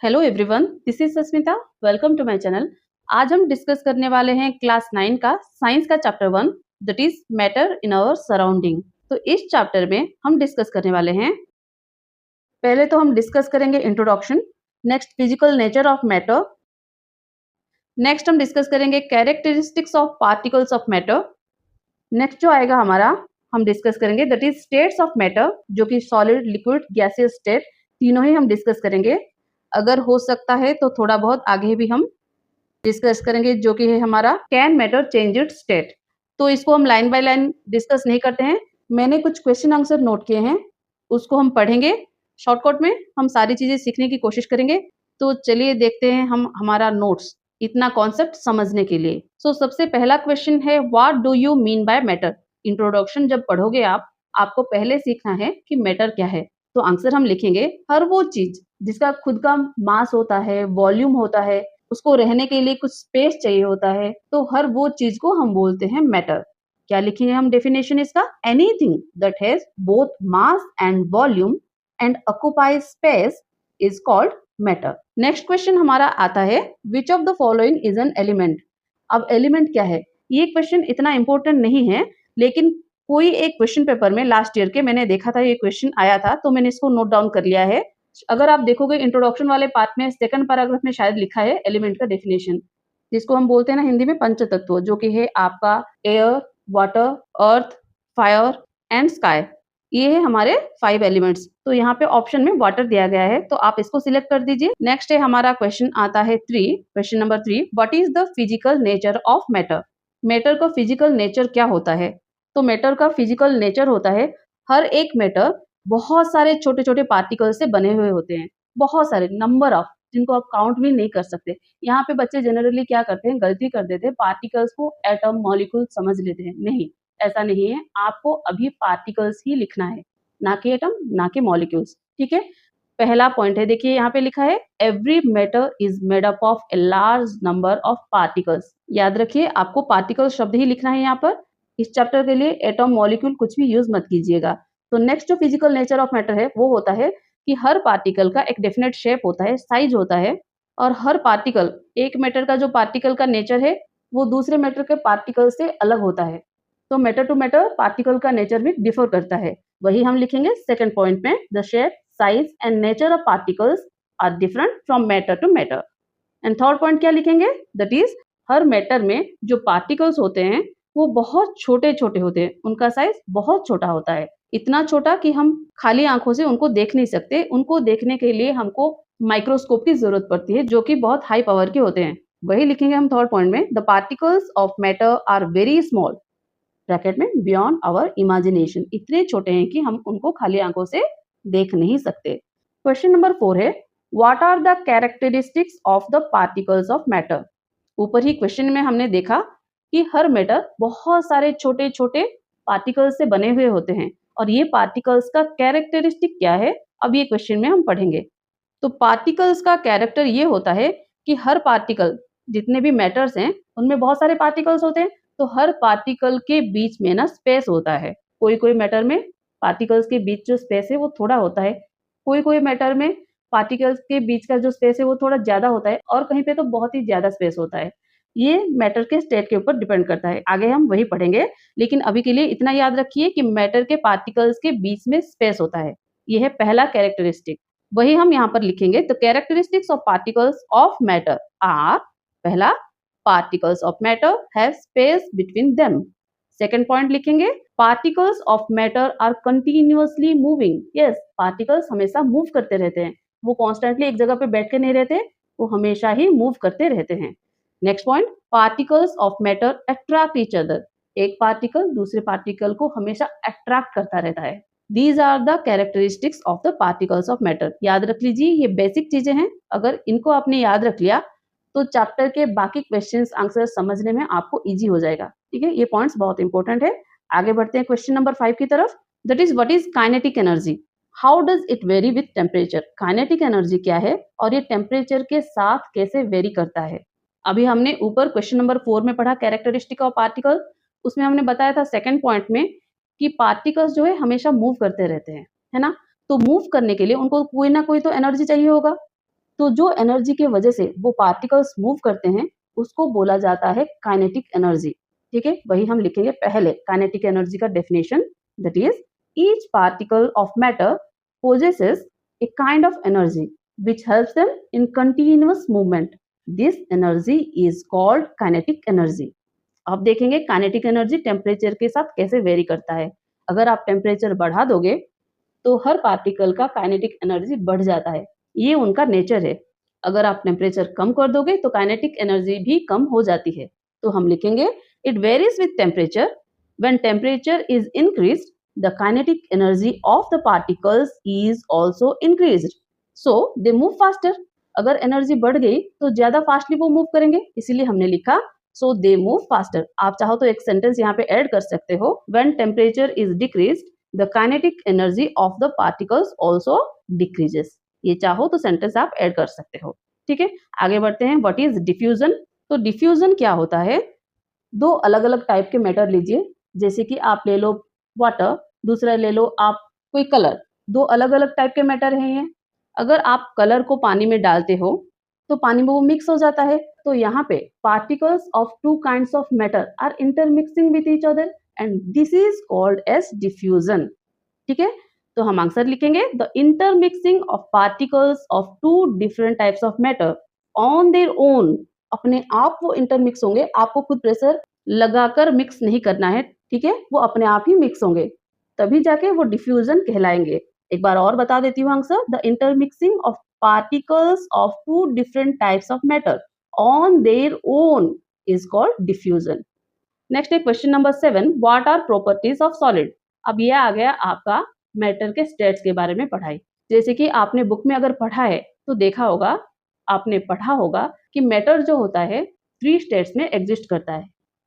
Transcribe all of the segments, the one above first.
Hello everyone, this is Sasmita. Welcome to my channel. आज हम discuss करने वाले हैं क्लास 9 का साइंस का chapter 1 that is matter in our surrounding. तो इस चैप्टर में हम डिस्कस करने वाले हैं, पहले तो हम डिस्कस करेंगे introduction, next physical nature of matter, next हम डिस्कस करेंगे characteristics of particles of matter, next जो आएगा हमारा हम डिस्कस करेंगे that is states of matter, जो कि सॉलिड, लिक्विड, गैसियस स्टेट, तीनों ही हम डिस्कस करेंगे। अगर हो सकता है तो थोड़ा बहुत आगे भी हम डिस्कस करेंगे, जो कि है हमारा can matter change it's state. तो इसको हम लाइन बाय लाइन डिस्कस नहीं करते हैं, मैंने कुछ क्वेश्चन आंसर नोट किए हैं, उसको हम पढ़ेंगे। शॉर्टकट में हम सारी चीजें सीखने की कोशिश करेंगे। तो चलिए देखते हैं हम हमारा नोट्स इतना कॉन्सेप्ट समझने के लिए। सो सबसे पहला क्वेश्चन है, what do you mean by matter. Introduction जब पढ़ोगे आप, आपको पहले सीखना है कि मैटर क्या है। तो आंसर हम लिखेंगे, हर वो चीज जिसका खुद का मास होता है, वॉल्यूम होता है, उसको रहने के लिए कुछ स्पेस चाहिए होता है, तो हर वो चीज को हम बोलते हैं मैटर। क्या लिखेंगे हम डेफिनेशन इसका, anything that has both mass and volume and occupies space is called matter. Next question हमारा आता है, which of the following is an element. अब एलिमेंट क्या है, ये क्वेश्चन इतना इंपॉर्टेंट नहीं है, लेकिन कोई एक क्वेश्चन पेपर में लास्ट ईयर के मैंने देखा था, ये क्वेश्चन आया था, तो मैंने इसको नोट डाउन कर लिया है। अगर आप देखोगे इंट्रोडक्शन वाले पार्ट में सेकंड पैराग्राफ में शायद लिखा है एलिमेंट का डेफिनेशन, जिसको हम बोलते हैं ना हिंदी में पंचतत्व, जो कि है आपका air, water, earth, fire and sky. ये है हमारे 5 एलिमेंट्स। तो यहाँ पे ऑप्शन में वाटर दिया गया है, तो आप इसको सिलेक्ट कर दीजिए। नेक्स्ट है हमारा क्वेश्चन आता है 3, question number 3, what is the physical nature of matter. Matter का फिजिकल नेचर क्या होता है। तो मैटर का फिजिकल नेचर होता है, हर एक मैटर बहुत सारे छोटे छोटे पार्टिकल से बने हुए होते हैं, बहुत सारे, नंबर ऑफ, जिनको आप काउंट भी नहीं कर सकते। यहाँ पे बच्चे जनरली क्या करते हैं, गलती कर देते हैं, पार्टिकल्स को एटम, मॉलिक्यूल समझ लेते हैं। नहीं, ऐसा नहीं है, आपको अभी पार्टिकल्स ही लिखना है, ना कि एटम, ना कि मॉलिक्यूल्स। ठीक है, पहला पॉइंट है, देखिए यहाँ पे लिखा है, every matter is made up of a large number of particles. याद रखिए, आपको पार्टिकल शब्द ही लिखना है यहाँ पर। इस चैप्टर के लिए एटम, मॉलिक्यूल कुछ भी यूज मत कीजिएगा। तो नेक्स्ट जो फिजिकल नेचर ऑफ मैटर है वो होता है कि हर पार्टिकल का एक डेफिनेट शेप होता है, साइज होता है, और हर पार्टिकल, एक मैटर का जो पार्टिकल का नेचर है वो दूसरे मैटर के पार्टिकल से अलग होता है। तो मैटर टू मैटर पार्टिकल का नेचर भी डिफर करता है। वही हम लिखेंगे सेकंड पॉइंट में, the shape, size and nature of particles are different from matter to matter. And third point क्या लिखेंगे, दैट इज हर मैटर में जो पार्टिकल्स होते हैं वो बहुत छोटे छोटे होते हैं, उनका साइज बहुत छोटा होता है, इतना छोटा कि हम खाली आंखों से उनको देख नहीं सकते। उनको देखने के लिए हमको माइक्रोस्कोप की जरूरत पड़ती है, जो कि बहुत हाई पावर के होते हैं। वही लिखेंगे हम थर्ड पॉइंट में, the particles of matter are very small, bracket में, बियॉन्ड आवर इमेजिनेशन, इतने छोटे हैं कि हम उनको खाली आंखों से देख नहीं सकते। क्वेश्चन नंबर 4 है, what are the characteristics of the particles of matter. ऊपर ही क्वेश्चन में हमने देखा कि हर मैटर बहुत सारे छोटे छोटे पार्टिकल्स से बने हुए होते हैं, और ये पार्टिकल्स का कैरेक्टरिस्टिक क्या है, अब ये क्वेश्चन में हम पढ़ेंगे। तो पार्टिकल्स का कैरेक्टर ये होता है कि हर पार्टिकल, जितने भी मैटर्स हैं उनमें बहुत सारे पार्टिकल्स होते हैं, तो हर पार्टिकल के बीच में ना स्पेस होता है। कोई कोई मैटर में पार्टिकल्स के बीच जो स्पेस है वो थोड़ा होता है, कोई कोई मैटर में पार्टिकल्स के बीच का जो स्पेस है वो थोड़ा ज्यादा होता है, और कहीं पे तो बहुत ही ज्यादा स्पेस होता है। ये मैटर के स्टेट के ऊपर डिपेंड करता है, आगे हम वही पढ़ेंगे। लेकिन अभी के लिए इतना याद रखिए कि मैटर के पार्टिकल्स के बीच में स्पेस होता है, यह है पहला कैरेक्टरिस्टिक। वही हम यहाँ पर लिखेंगे, तो characteristics of particles of matter are, पहला, particles of matter have space between them. Second point लिखेंगे, particles of matter are continuously moving. Yes, particles हमेशा मूव करते रहते हैं, वो कॉन्स्टेंटली एक जगह पे बैठ के नहीं रहते, वो हमेशा ही मूव करते रहते हैं। Next point, particles of matter attract each other. एक पार्टिकल दूसरे पार्टिकल को हमेशा अट्रैक्ट करता रहता है। These are the characteristics of the particles of matter. याद रख लीजिए, ये बेसिक चीजें हैं, अगर इनको आपने याद रख लिया तो चैप्टर के बाकी क्वेश्चंस आंसर समझने में आपको इजी हो जाएगा। ठीक है, ये पॉइंट्स बहुत इंपॉर्टेंट है। आगे बढ़ते हैं क्वेश्चन नंबर 5 की तरफ, that is what is kinetic energy, how does it very with temperature. Kinetic energy क्या है और ये टेम्परेचर के साथ कैसे वेरी करता है। अभी हमने ऊपर क्वेश्चन नंबर 4 में पढ़ा कैरेक्टरिस्टिक ऑफ पार्टिकल, उसमें हमने बताया था सेकंड पॉइंट में कि पार्टिकल्स जो है हमेशा मूव करते रहते हैं, है ना। तो मूव करने के लिए उनको कोई ना कोई तो एनर्जी चाहिए होगा, तो जो एनर्जी की वजह से वो पार्टिकल्स मूव करते हैं उसको बोला जाता है काइनेटिक एनर्जी। ठीक है, वही हम लिखेंगे पहले काइनेटिक एनर्जी का definition, that is each particle of matter possesses a kind of energy which helps them in continuous movement. This energy is called kinetic energy. अब देखेंगे काइनेटिक एनर्जी टेम्परेचर के साथ कैसे वेरी करता है। अगर आप टेम्परेचर बढ़ा दोगे तो हर पार्टिकल का काइनेटिक एनर्जी बढ़ जाता है, ये उनका नेचर है। अगर आप टेम्परेचर कम कर दोगे तो काइनेटिक एनर्जी भी कम हो जाती है। तो हम लिखेंगे it varies with temperature, when temperature is increased the kinetic energy of the particles is also increased, so they move faster. अगर एनर्जी बढ़ गई तो ज्यादा फास्टली वो मूव करेंगे, इसीलिए हमने लिखा सो दे मूव फास्टर। आप चाहो तो एक सेंटेंस यहाँ पे ऐड कर सकते हो, when temperature is decreased the kinetic energy of the particles also decreases। ये चाहो तो सेंटेंस आप ऐड कर सकते हो। ठीक है, आगे बढ़ते हैं। What is diffusion? तो डिफ्यूजन क्या होता है? दो अलग अलग टाइप के मैटर लीजिए, जैसे कि आप ले लो वाटर, दूसरा ले लो आप कोई कलर। दो अलग अलग टाइप के मैटर हैं ये। अगर आप कलर को पानी में डालते हो तो पानी में वो मिक्स हो जाता है। तो यहाँ पे particles of two kinds of matter are intermixing with each other and this is called as diffusion. ठीक है, तो हम आंसर लिखेंगे the intermixing of particles of two different types of matter on their own. अपने आप वो intermix होंगे, आपको खुद प्रेशर लगाकर मिक्स नहीं करना है। ठीक है, वो अपने आप ही मिक्स होंगे, तभी जाके वो डिफ्यूजन कहलाएंगे। एक बार और बता देती हूँ answer, the intermixing of particles of two different types of matter on their own is called diffusion. Next है question number 7, what are properties of solid? अब ये आ गया आपका मैटर के स्टेट्स के बारे में पढ़ाई। जैसे कि आपने बुक में अगर पढ़ा है तो देखा होगा, आपने पढ़ा होगा कि मैटर जो होता है 3 स्टेट्स में एग्जिस्ट करता है।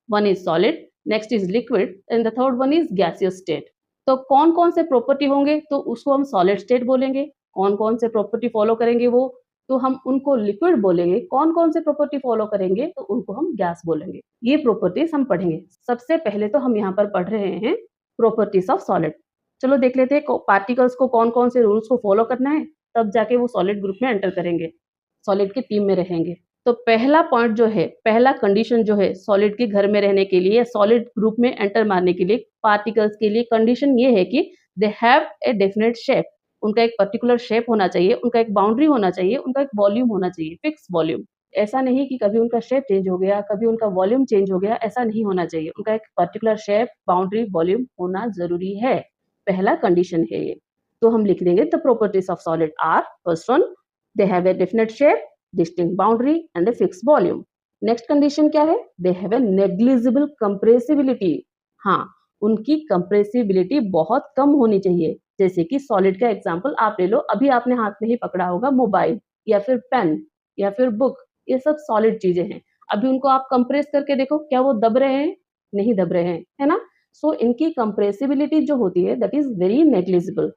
One is solid, next is liquid and the third one is gaseous state. तो कौन कौन से प्रॉपर्टी होंगे तो उसको हम सॉलिड स्टेट बोलेंगे। कौन कौन से प्रॉपर्टी फॉलो करेंगे वो तो हम उनको लिक्विड बोलेंगे। कौन कौन से प्रॉपर्टी फॉलो करेंगे तो उनको हम गैस बोलेंगे। ये प्रॉपर्टीज हम पढ़ेंगे। सबसे पहले तो हम यहाँ पर पढ़ रहे हैं प्रॉपर्टीज ऑफ सॉलिड। चलो देख लेते हैं पार्टिकल्स को कौन कौन से रूल्स को फॉलो करना है, तब जाके वो सॉलिड ग्रुप में एंटर करेंगे, सॉलिड की टीम में रहेंगे। तो पहला पॉइंट जो है, पहला कंडीशन जो है सॉलिड के घर में रहने के लिए, सॉलिड ग्रुप में एंटर मारने के लिए पार्टिकल्स के लिए कंडीशन ये है कि दे हैव ए डेफिनेट शेप। उनका एक पर्टिकुलर शेप होना चाहिए, उनका एक बाउंड्री होना चाहिए, उनका एक वॉल्यूम होना चाहिए, फिक्स वॉल्यूम। ऐसा नहीं कि कभी उनका शेप चेंज हो गया, कभी उनका वॉल्यूम चेंज हो गया, ऐसा नहीं होना चाहिए। उनका एक पर्टिकुलर शेप, बाउंड्री, वॉल्यूम होना जरूरी है। पहला कंडीशन है ये। तो हम लिख देंगे the properties of solid are, first one, they have a definite shape, distinct boundary and a fix volume. Next condition क्या है? They have a negligible compressibility. हाँ, उनकी कंप्रेसिबिलिटी बहुत कम होनी चाहिए। जैसे कि सॉलिड का एग्जांपल आप ले लो, अभी आपने हाथ में ही पकड़ा होगा मोबाइल या फिर पेन या फिर बुक, ये सब सॉलिड चीजें हैं। अभी उनको आप कंप्रेस करके देखो, क्या वो दब रहे हैं? नहीं दब रहे हैं, है ना। सो इनकी कंप्रेसिबिलिटी जो होती है दैट इज वेरी नेग्लिजिबल।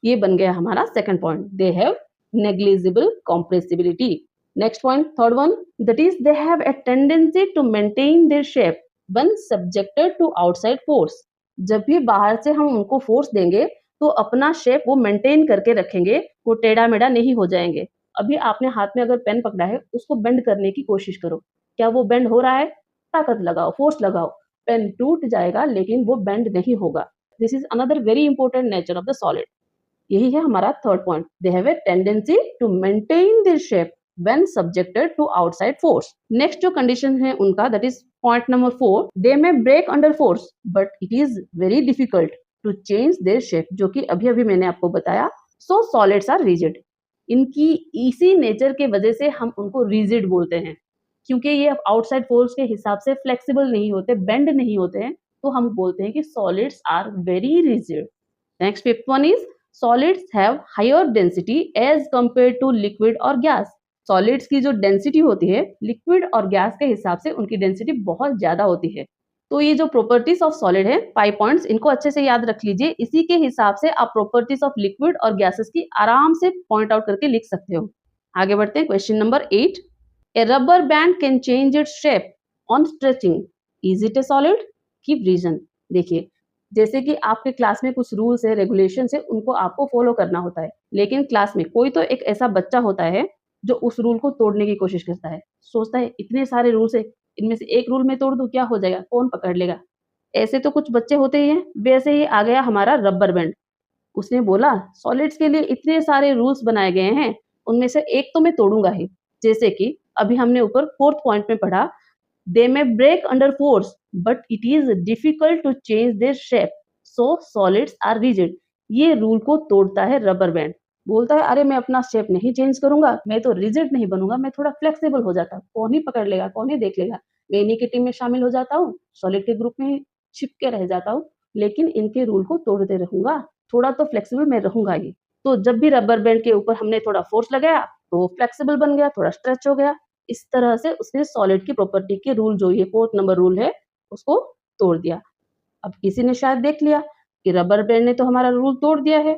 ये बन गया हमारा second point, they have negligible compressibility. Next point, third one, that is they have a tendency to maintain their shape when subjected to outside force. जब भी बाहर से हम उनको फोर्स देंगे तो अपना शेप वो मेंटेन करके रखेंगे, वो टेढ़ा मेढ़ा नहीं हो जाएंगे। अभी आपने हाथ में अगर पेन पकड़ा है, उसको बेंड करने की कोशिश करो, क्या वो बेंड हो रहा है? ताकत लगाओ, फोर्स लगाओ, पेन टूट जाएगा लेकिन वो बेंड नहीं होगा। This is another very important nature of the solid. यही है हमारा third point, they have a tendency to maintain their shape when subjected to outside force। Next जो कंडीशन है उनका, that is point number 4, they may break under force but it is very difficult to change their shape, जो कि अभी अभी मैंने आपको बताया। So solids are rigid. इनकी इसी नेचर के वजह से हम उनको रिजिड बोलते हैं, क्योंकि ये आउटसाइड फोर्स के हिसाब से फ्लेक्सिबल नहीं होते, बेंड नहीं होते हैं, तो हम बोलते हैं कि solids are very rigid. Next fifth one is solids have higher density as compare to liquid और गैस। सॉलिड्स की जो डेंसिटी होती है लिक्विड और गैस के हिसाब से उनकी डेंसिटी बहुत ज्यादा होती है। तो ये जो प्रॉपर्टीज ऑफ सॉलिड है 5 पॉइंट्स, इनको अच्छे से याद रख लीजिए। इसी के हिसाब से आप प्रॉपर्टीज ऑफ लिक्विड और गैसेस की आराम से पॉइंट आउट करके लिख सकते हो। आगे बढ़ते हैं, question number 8, a rubber band can change its shape on stretching, is it a solid? Give reason. देखिए, जैसे कि आपके क्लास में कुछ रूल्स है, रेगुलेशन है, उनको आपको फॉलो करना होता है, लेकिन क्लास में कोई तो एक ऐसा बच्चा होता है जो उस रूल को तोड़ने की कोशिश करता है। सोचता है इतने सारे रूल्स है, इनमें से एक रूल मैं तोड़ दूँ क्या हो जाएगा? कौन पकड़ लेगा? ऐसे तो कुछ बच्चे होते ही हैं, वैसे ही आ गया हमारा रबर बैंड। उसने बोला सॉलिड्स के लिए इतने सारे रूल्स बनाए गए हैं, उनमें से एक तो मैं तोड़ूँगा ही। जैसे कि अभी हमने ऊपर 4th पॉइंट में पढ़ा, दे may break under force but it is difficult to change their shape so solids are rigid। ये रूल को तोड़ता है रबर बैंड। बोलता है अरे मैं अपना शेप नहीं चेंज करूंगा, मैं तो रिजिड नहीं बनूंगा, मैं थोड़ा फ्लेक्सिबल हो जाता हूँ, कौन ही पकड़ लेगा, कौन ही देख लेगा। मैं इन्हीं की टीम में शामिल हो जाता हूँ, सॉलिड के ग्रुप में ही छिपके रह जाता हूँ, लेकिन इनके रूल को तोड़ते रहूंगा, थोड़ा तो फ्लेक्सिबल मैं रहूंगा ही। तो जब भी रबर बैंड के ऊपर हमने थोड़ा फोर्स लगाया तो वो फ्लेक्सिबल बन गया, थोड़ा स्ट्रेच हो गया। इस तरह से उसने सॉलिड की प्रॉपर्टी के रूल जो ये 4th नंबर रूल है उसको तोड़ दिया। अब किसी ने शायद देख लिया कि रबर बैंड ने तो हमारा रूल तोड़ दिया है,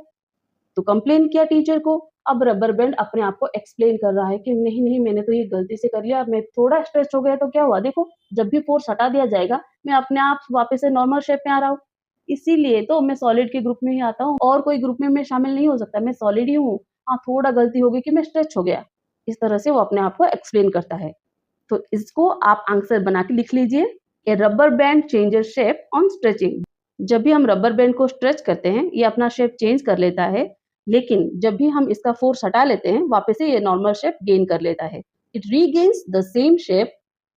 तो कंप्लेन किया टीचर को। अब रबर बैंड अपने आप को एक्सप्लेन कर रहा है कि नहीं नहीं मैंने तो ये गलती से कर लिया, मैं थोड़ा स्ट्रेच हो गया तो क्या हुआ, देखो जब भी फोर्स हटा दिया जाएगा मैं अपने आप वापस से नॉर्मल शेप में आ रहा हूँ। इसीलिए तो मैं सॉलिड के ग्रुप में ही आता हूँ, और कोई ग्रुप में मैं शामिल नहीं हो सकता, मैं सॉलिड ही हूँ। हाँ थोड़ा गलती हो गई कि मैं स्ट्रेच हो गया। इस तरह से वो अपने आप को एक्सप्लेन करता है। तो इसको आप आंसर बना के लिख लीजिए। A rubber band changes shape on stretching. जब भी हम रबर बैंड को स्ट्रेच करते हैं ये अपना शेप चेंज कर लेता है, लेकिन जब भी हम इसका फोर्स हटा लेते हैं वापस से ये नॉर्मल शेप गेन कर लेता है। It regains the same shape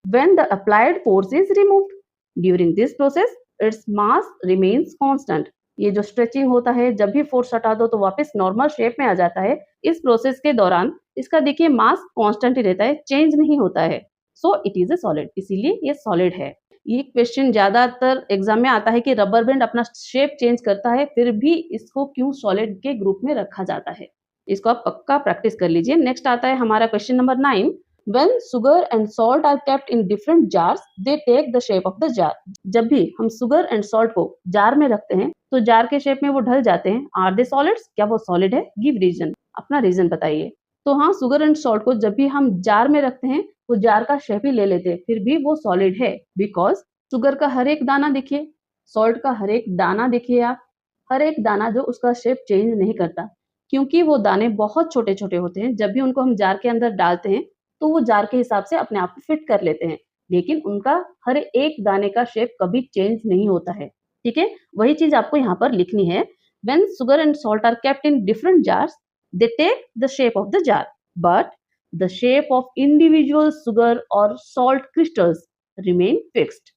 when the applied force is removed. During this process its mass remains constant. ये जो स्ट्रेचिंग होता है जब भी फोर्स हटा दो तो वापस नॉर्मल शेप में आ जाता है। इस प्रोसेस के दौरान इसका देखिए मास कांस्टेंट ही रहता है, चेंज नहीं होता है। So it is a solid, इसीलिए ये सॉलिड है। ये क्वेश्चन ज्यादातर एग्जाम में आता है कि रबर बैंड अपना शेप चेंज करता है फिर भी इसको क्यों सॉलिड के ग्रुप में रखा जाता है। इसको आप पक्का प्रैक्टिस कर लीजिए। नेक्स्ट आता है हमारा question number 9। When sugar and salt are kept in different jars, they take the shape of the jar। जब भी हम सुगर एंड सॉल्ट को जार में रखते हैं तो जार के शेप में वो ढल जाते हैं। आर दे सॉलिड्स, क्या वो सॉलिड है? गिव रीजन, अपना रीजन बताइए। तो हाँ, सुगर एंड सॉल्ट को जब भी हम जार में रखते हैं वो जार का शेप ही ले लेते हैं, फिर भी वो सॉलिड है। बिकॉज शुगर का हर एक दाना देखिए, सॉल्ट का हर एक दाना देखिए आप, हर एक दाना जो उसका शेप चेंज नहीं करता, क्योंकि वो दाने बहुत छोटे छोटे होते हैं। जब भी उनको हम जार के अंदर डालते हैं तो वो जार के हिसाब से अपने आप को फिट कर लेते हैं, लेकिन उनका हर एक दाने का शेप कभी चेंज नहीं होता है। ठीक है, वही चीज आपको यहाँ पर लिखनी है। When sugar and salt are kept in different jars, they take the shape of the jar, but the shape of individual sugar or salt crystals remain fixed,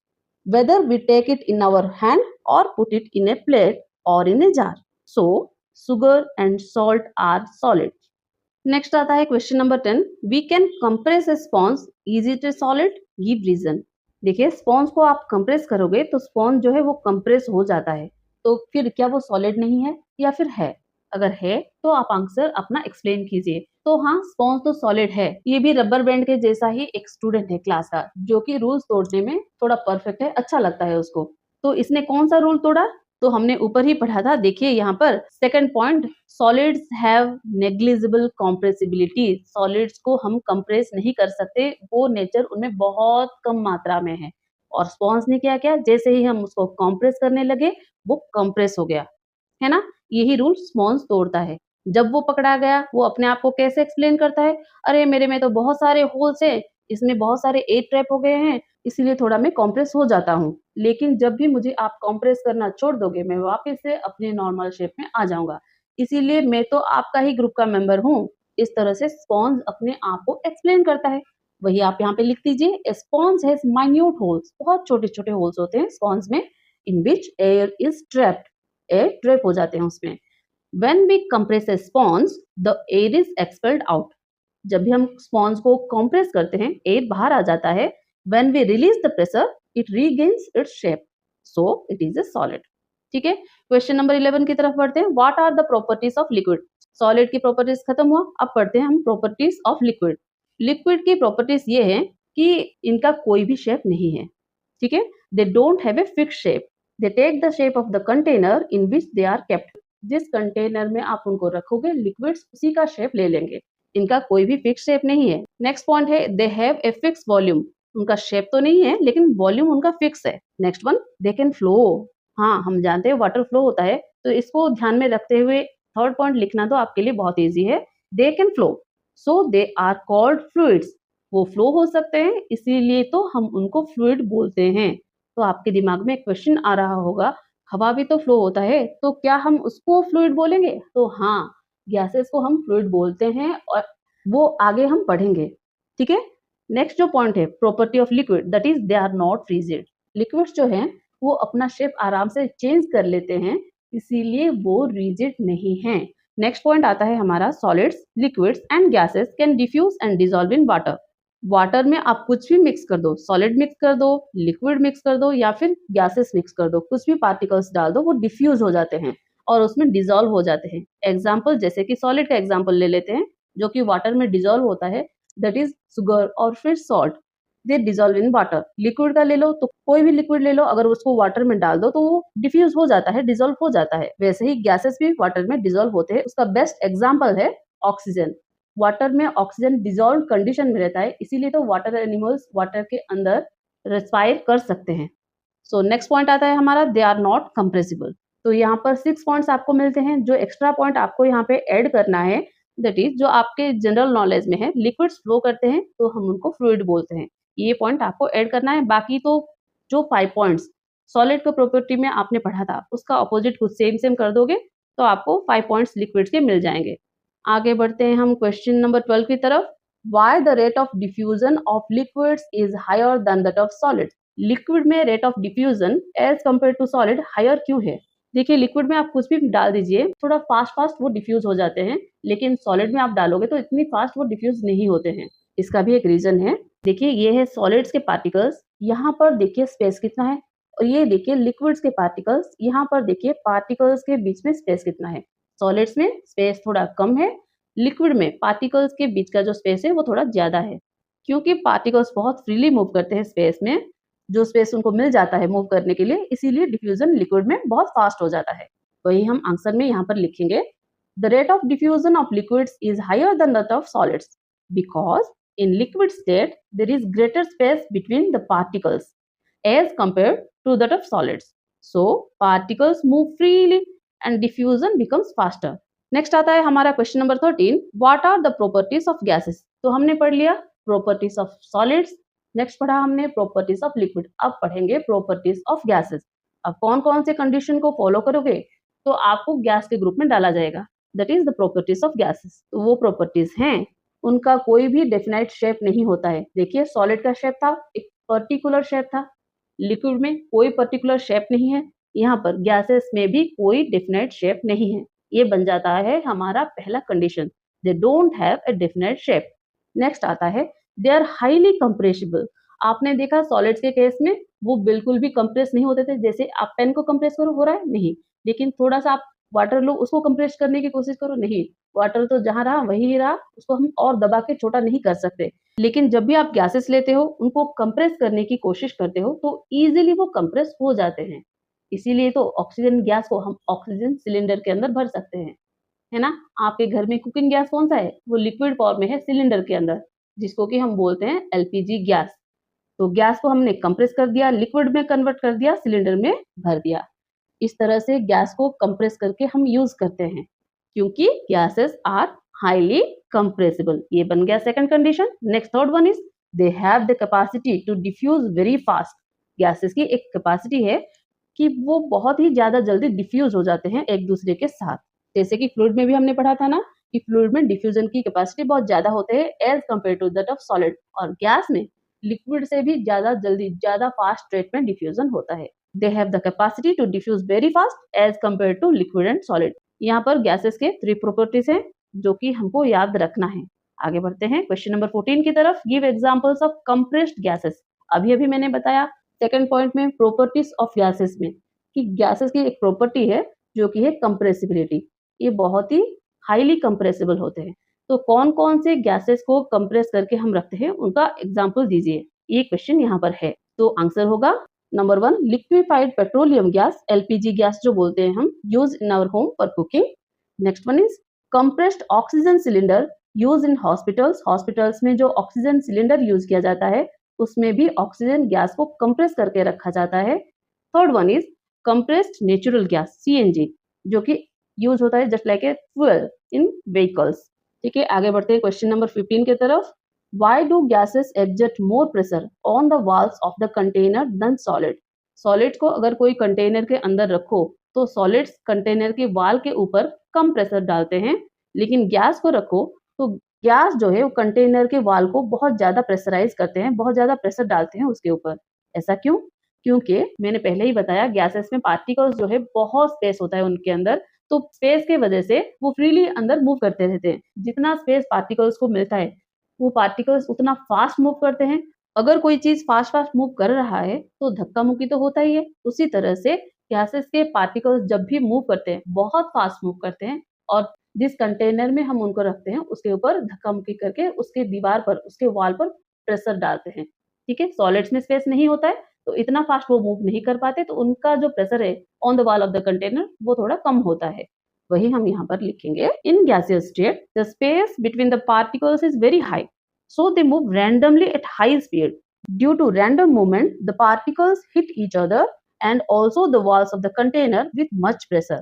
whether we take it in our hand or put it in a plate or in a jar. So, sugar and salt are solid. Next आता है question number 10। We can compress a sponge, is it a solid? Give reason. देखिए sponge को आप compress करोगे तो sponge जो है वो कंप्रेस हो जाता है, तो फिर क्या वो सॉलिड नहीं है या फिर है? अगर है तो आप आंसर अपना एक्सप्लेन कीजिए। तो हाँ, स्पॉन्ज तो सॉलिड है। ये भी रबर बैंड के जैसा ही एक स्टूडेंट है क्लास का, जो कि रूल्स तोड़ने में थोड़ा परफेक्ट है, अच्छा लगता है उसको। तो इसने कौन सा रूल तोड़ा? तो हमने ऊपर ही पढ़ा था, देखिए यहाँ पर second point, solids have negligible compressibility. Solids को हम कंप्रेस नहीं कर सकते, वो नेचर उनमें बहुत कम मात्रा में है। और स्पॉन्ज ने क्या किया, जैसे ही हम उसको कंप्रेस करने लगे वो कंप्रेस हो गया, है ना। यही रूल स्पॉन्ज तोड़ता है। जब वो पकड़ा गया वो अपने आप को कैसे एक्सप्लेन करता है, अरे मेरे में तो बहुत सारे होल्स है, इसमें बहुत सारे एयर ट्रैप हो गए हैं, इसीलिए थोड़ा मैं कंप्रेस हो जाता हूँ। लेकिन जब भी मुझे आप कंप्रेस करना छोड़ दोगे मैं वापस से अपने नॉर्मल शेप में आ जाऊंगा, इसीलिए मैं तो आपका ही ग्रुप का मेंबर हूँ। इस तरह से स्पॉन्ज अपने आप को एक्सप्लेन करता है। वही आप यहाँ पे लिख दीजिए, स्पॉन्ज हैज माइन्यूट होल्स, बहुत छोटे छोटे होल्स होते हैं स्पॉन्ज में, in which air is trapped, air trap हो जाते हैं उसमें। When we compress a sponge, the air is expelled out। जब भी हम स्पॉन्ज को कंप्रेस करते हैं एयर बाहर आ जाता है। When we release the pressure, it regains its shape, so it is a solid। ठीक है, क्वेश्चन नंबर 11 की तरफ बढ़ते हैं। What are the properties of liquid? Solid की प्रॉपर्टीज खत्म हुआ, अब पढ़ते हैं हम प्रॉपर्टीज ऑफ लिक्विड। लिक्विड की प्रॉपर्टीज ये है कि इनका कोई भी शेप नहीं है। ठीक है, they don't have a fix shape, they take the shape of the container in which they are kept. जिस कंटेनर में आप उनको रखोगे लिक्विड्स उसी का शेप ले लेंगे, इनका कोई भी फिक्स शेप नहीं है। नेक्स्ट पॉइंट है, they have a fix volume. उनका शेप तो नहीं है लेकिन वॉल्यूम उनका फिक्स है। Next one, they can flow. हाँ, हम जानते हैं वाटर फ्लो होता है, तो इसको ध्यान में रखते हुए थर्ड पॉइंट लिखना तो आपके लिए बहुत ईजी है, they can flow. So they are called fluids. वो फ्लो हो सकते हैं, इसीलिए तो हम उनको फ्लूइड बोलते हैं। तो आपके दिमाग में एक क्वेश्चन आ रहा होगा, हवा भी तो फ्लो होता है, तो क्या हम उसको फ्लूइड बोलेंगे? तो हाँ, गैसेस को हम फ्लूइड बोलते हैं और वो आगे हम पढ़ेंगे। ठीक है। नेक्स्ट जो पॉइंट है, property of liquid, that is they are not rigid. Liquids जो हैं वो अपना शेप आराम से चेंज कर लेते हैं, इसीलिए वो रिजिड नहीं है। नेक्स्ट पॉइंट आता है हमारा, solids, liquids and gases can diffuse and dissolve in water. Water में आप कुछ भी मिक्स कर दो, सॉलिड मिक्स कर दो, लिक्विड मिक्स कर दो या फिर गैसेस मिक्स कर दो, कुछ भी पार्टिकल्स डाल दो, वो डिफ्यूज हो जाते हैं और उसमें डिसॉल्व हो जाते हैं। एग्जाम्पल, जैसे कि सॉलिड का एग्जाम्पल ले लेते हैं, जो कि वाटर में डिसॉल्व होता है, दैट इज शुगर और फिर salt, they dissolve in water. Liquid का ले लो, तो कोई भी लिक्विड ले लो, अगर उसको वाटर में डाल दो तो वो डिफ्यूज हो जाता है, डिसॉल्व हो जाता है। वैसे ही गैसेस भी वाटर में डिसॉल्व होते हैं। उसका बेस्ट एग्जाम्पल है ऑक्सीजन। वाटर में ऑक्सीजन डिसॉल्व कंडीशन में रहता है, इसीलिए तो वाटर एनिमल्स वाटर के अंदर रेस्पायर कर सकते हैं। सो नेक्स्ट पॉइंट आता है हमारा, दे आर नॉट कंप्रेसिबल। तो यहाँ पर 6 पॉइंट्स आपको मिलते हैं। जो एक्स्ट्रा पॉइंट आपको यहाँ पे ऐड करना है, दैट इज जो आपके जनरल नॉलेज में है, लिक्विड्स फ्लो करते हैं तो हम उनको फ्लूइड बोलते हैं। ये पॉइंट आपको ऐड करना है। बाकी तो जो 5 पॉइंट्स सॉलिड को प्रॉपर्टी में आपने पढ़ा था, उसका अपोजिट कुछ सेम सेम कर दोगे तो आपको 5 पॉइंट्स लिक्विड्स के मिल जाएंगे। आगे बढ़ते हैं हम क्वेश्चन नंबर 12 की तरफ। Why the rate of diffusion of liquids is higher than that of solid. Liquid में rate of diffusion as compare to solid higher क्यों है? देखिए, लिक्विड में आप कुछ भी डाल दीजिए, थोड़ा फास्ट फास्ट वो डिफ्यूज हो जाते हैं, लेकिन सॉलिड में आप डालोगे तो इतनी फास्ट वो डिफ्यूज नहीं होते हैं। इसका भी एक रीजन है। देखिए, ये है सॉलिड्स के पार्टिकल्स, यहाँ पर देखिए स्पेस कितना है, और ये देखिए लिक्विड्स के पार्टिकल्स, यहाँ पर देखिए पार्टिकल्स के बीच में स्पेस कितना है। सॉलिड्स में स्पेस थोड़ा कम है, लिक्विड में पार्टिकल्स के बीच का जो स्पेस है वो थोड़ा ज्यादा है। क्योंकि पार्टिकल्स बहुत फ्रीली मूव करते हैं स्पेस में, जो स्पेस उनको मिल जाता है मूव करने के लिए, इसीलिए डिफ्यूजन लिक्विड में बहुत फास्ट हो जाता है। वही हम आंसर में यहाँ पर लिखेंगे, the rate of diffusion of liquids is higher than that of solids because in liquid state there is greater space between the particles as compared to that of solids, so particles move freely and diffusion becomes faster. Next आता है हमारा question number 13, what are the properties of gases. तो हमने पढ़ लिया properties of solids, next पढ़ा हमने properties of liquid, अब पढ़ेंगे प्रॉपर्टीज ऑफ गैसेस। अब कौन कौन से कंडीशन को फॉलो करोगे तो आपको गैस के ग्रुप में डाला जाएगा, that is the properties of gases. तो वो प्रॉपर्टीज हैं, उनका कोई भी डेफिनाइट शेप नहीं होता है। देखिए, सॉलिड का शेप था, एक पर्टिकुलर शेप था, लिक्विड में कोई पर्टिकुलर शेप नहीं है, यहाँ पर गैसेस में भी कोई डेफिनाइट शेप नहीं है। ये बन जाता है हमारा पहला condition, they don't have A definite shape. Next आता है, दे आर हाईली कंप्रेसिबल। आपने देखा सॉलिड्स के केस में वो बिल्कुल भी कंप्रेस नहीं होते थे, जैसे आप पेन को कंप्रेस करो हो रहा है नहीं, लेकिन थोड़ा सा आप वाटर लो, उसको कंप्रेस करने की कोशिश करो, नहीं, वाटर तो जहां रहा वही रहा, उसको हम और दबा के छोटा नहीं कर सकते। लेकिन जब भी आप गैसेस लेते हो, उनको कंप्रेस करने की कोशिश करते हो तो इजीली वो कंप्रेस हो जाते हैं। इसीलिए तो ऑक्सीजन गैस को हम ऑक्सीजन सिलेंडर के अंदर भर सकते हैं, है ना। आपके घर में कुकिंग गैस कौन सा है? वो लिक्विड फॉर्म में है सिलेंडर के अंदर, जिसको कि हम बोलते हैं एलपीजी गैस। तो गैस को हमने कंप्रेस कर दिया, लिक्विड में कन्वर्ट कर दिया, सिलेंडर में भर दिया। इस तरह से गैस को कंप्रेस करके हम यूज करते हैं, क्योंकि गैसेस आर हाईली कंप्रेसिबल। ये बन गया second condition. Next third one is they have the capacity to diffuse very fast. Gases की एक कैपेसिटी है कि वो बहुत ही ज्यादा जल्दी डिफ्यूज हो जाते हैं एक दूसरे के साथ। जैसे कि फ्लूइड में भी हमने पढ़ा था ना कि फ्लूइड में डिफ्यूजन की कैपेसिटी बहुत ज्यादा होते हैं as compare to that of solid, और गैस में लिक्विड से भी ज्यादा जल्दी ज्यादा फास्ट रेट में डिफ्यूजन होता है। They have the capacity to diffuse very fast as compare to liquid and solid. यहाँ पर गैसेस के 3 प्रॉपर्टीज हैं जो कि हमको याद रखना है। आगे बढ़ते हैं क्वेश्चन नंबर 14 की तरफ। Give examples of compressed gases. अभी अभी मैंने बताया सेकंड पॉइंट में प्रॉपर्टीज ऑफ गैसेस में कि गैसेस की एक प्रॉपर्टी है जो कि है कंप्रेसिबिलिटी। ये बहुत ही हाईली कंप्रेसिबल होते हैं। तो कौन कौन से गैसेस को कंप्रेस करके हम रखते हैं, उनका एग्जाम्पल दीजिए। ये क्वेश्चन यहाँ पर है, तो आंसर होगा number 1 liquefied petroleum gas, LPG gas जो बोलते हैं हम, use in our home for cooking. Next one is compressed oxygen cylinder, use in hospitals. Hospitals में जो ऑक्सीजन सिलेंडर यूज किया जाता है उसमें भी ऑक्सीजन गैस को कंप्रेस करके रखा जाता है। Third one is compressed natural gas, CNG, जो कि यूज होता है just like a fuel in vehicles. ठीक है, आगे बढ़ते हैं क्वेश्चन नंबर 15 की तरफ। Why do gases exert more pressure on the walls of the container than solid? Solid को अगर कोई कंटेनर के अंदर रखो तो सॉलिड्स कंटेनर के वाल के ऊपर कम प्रेशर डालते हैं, लेकिन गैस को रखो तो गैस जो है वो कंटेनर के वाल को बहुत ज्यादा प्रेशराइज करते हैं, बहुत ज्यादा प्रेशर डालते हैं उसके ऊपर। ऐसा क्यों? क्योंकि मैंने पहले ही बताया गैसेस में पार्टिकल्स जो है बहुत स्पेस होता है उनके अंदर, तो स्पेस के वजह से वो फ्रीली अंदर मूव करते रहते हैं। जितना स्पेस पार्टिकल्स को मिलता है वो पार्टिकल्स उतना फास्ट मूव करते हैं। अगर कोई चीज फास्ट फास्ट मूव कर रहा है तो धक्का मुक्की तो होता ही है। उसी तरह से गैसेस के पार्टिकल्स जब भी मूव करते हैं बहुत फास्ट मूव करते हैं, और जिस कंटेनर में हम उनको रखते हैं उसके ऊपर धक्का मुक्की करके उसके दीवार पर, उसके वॉल पर प्रेशर डालते हैं। ठीक है, सॉलिड्स में स्पेस नहीं होता है तो इतना फास्ट वो मूव नहीं कर पाते, तो उनका जो प्रेशर है on the wall of the container वो थोड़ा कम होता है। वही हम यहाँ पर लिखेंगे, in gaseous state the space between the particles is very high, so they move randomly at high speed. Due to random movement, the particles hit each other and also the walls of the container with much pressure.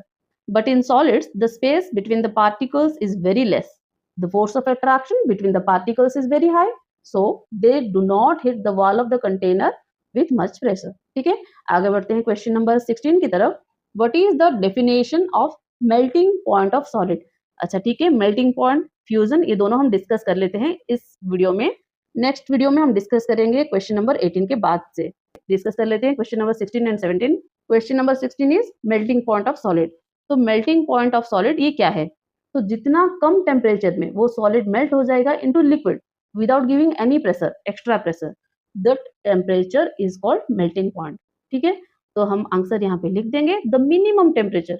But in solids, the space between the particles is very less. The force of attraction between the particles is very high, so they do not hit the wall of the container with much pressure. ठीक है, आगे बढ़ते हैं question number 16 की तरफ। What is the definition of melting point of solid? अच्छा ठीक है, मेल्टिंग पॉइंट, फ्यूजन, ये दोनों हम डिस्कस कर लेते हैं इस वीडियो में। नेक्स्ट वीडियो में हम डिस्कस करेंगे क्वेश्चन नंबर 18 के बाद से। डिस्कस कर लेते हैं question number 16 and 17। Question number 16 is melting point of solid. तो मेल्टिंग पॉइंट ऑफ सॉलिड ये क्या है? तो जितना कम टेम्परेचर में वो सॉलिड मेल्ट हो जाएगा into liquid without giving any pressure, extra pressure, that temperature is called melting point. ठीक है, तो हम आंसर यहाँ पे लिख देंगे द मिनिमम टेम्परेचर।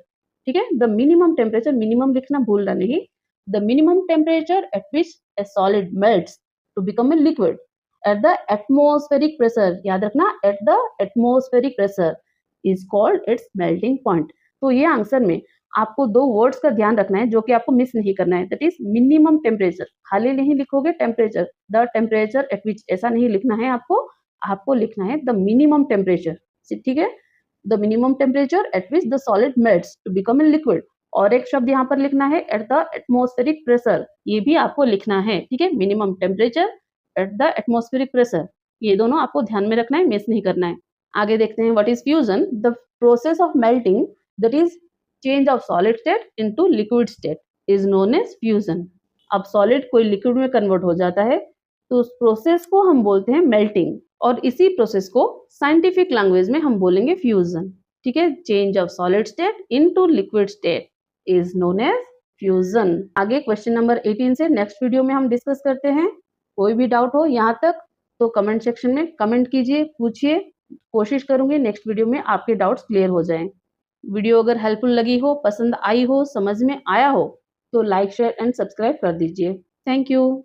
ठीक है, द मिनिमम टेम्परेचर, मिनिमम लिखना भूलना नहीं, the minimum temperature at which a solid melts to become a liquid at the atmospheric pressure, याद रखना, at the atmospheric pressure is called its melting point. तो ये answer में आपको दो वर्ड्स का ध्यान रखना है जो कि आपको मिस नहीं करना है, दैट इज मिनिमम टेम्परेचर। खाली नहीं लिखोगे टेम्परेचर, द टेम्परेचर एट विच, ऐसा नहीं लिखना है आपको, आपको लिखना है द मिनिमम टेम्परेचर। ठीक है, the minimum temperature at which the solid melts to become a liquid. और एक शब्द यहाँ पर लिखना है एट द एटमॉस्फेरिक प्रेशर, ये भी आपको लिखना है। ठीक है, minimum temperature eight the atmospheric pressure, ये दोनों आपको ध्यान में रखना है, मिस नहीं करना है। आगे देखते हैं what is fusion. The process of melting that is change of solid state into liquid state is known as fusion. अब सॉलिड कोई लिक्विड में कन्वर्ट हो जाता है तो उस प्रोसेस को हम बोलते हैं मेल्टिंग, और इसी प्रोसेस को साइंटिफिक लैंग्वेज में हम बोलेंगे फ्यूजन। ठीक है, change of solid state into liquid state is known as fusion. आगे क्वेश्चन नंबर 18 से नेक्स्ट वीडियो में हम डिस्कस करते हैं। कोई भी डाउट हो यहाँ तक तो कमेंट सेक्शन में कमेंट कीजिए, पूछिए, कोशिश करूंगी नेक्स्ट वीडियो में आपके डाउट्स क्लियर हो जाएं। वीडियो अगर हेल्पफुल लगी हो, पसंद आई हो, समझ में आया हो तो लाइक, शेयर एंड सब्सक्राइब कर दीजिए। Thank you.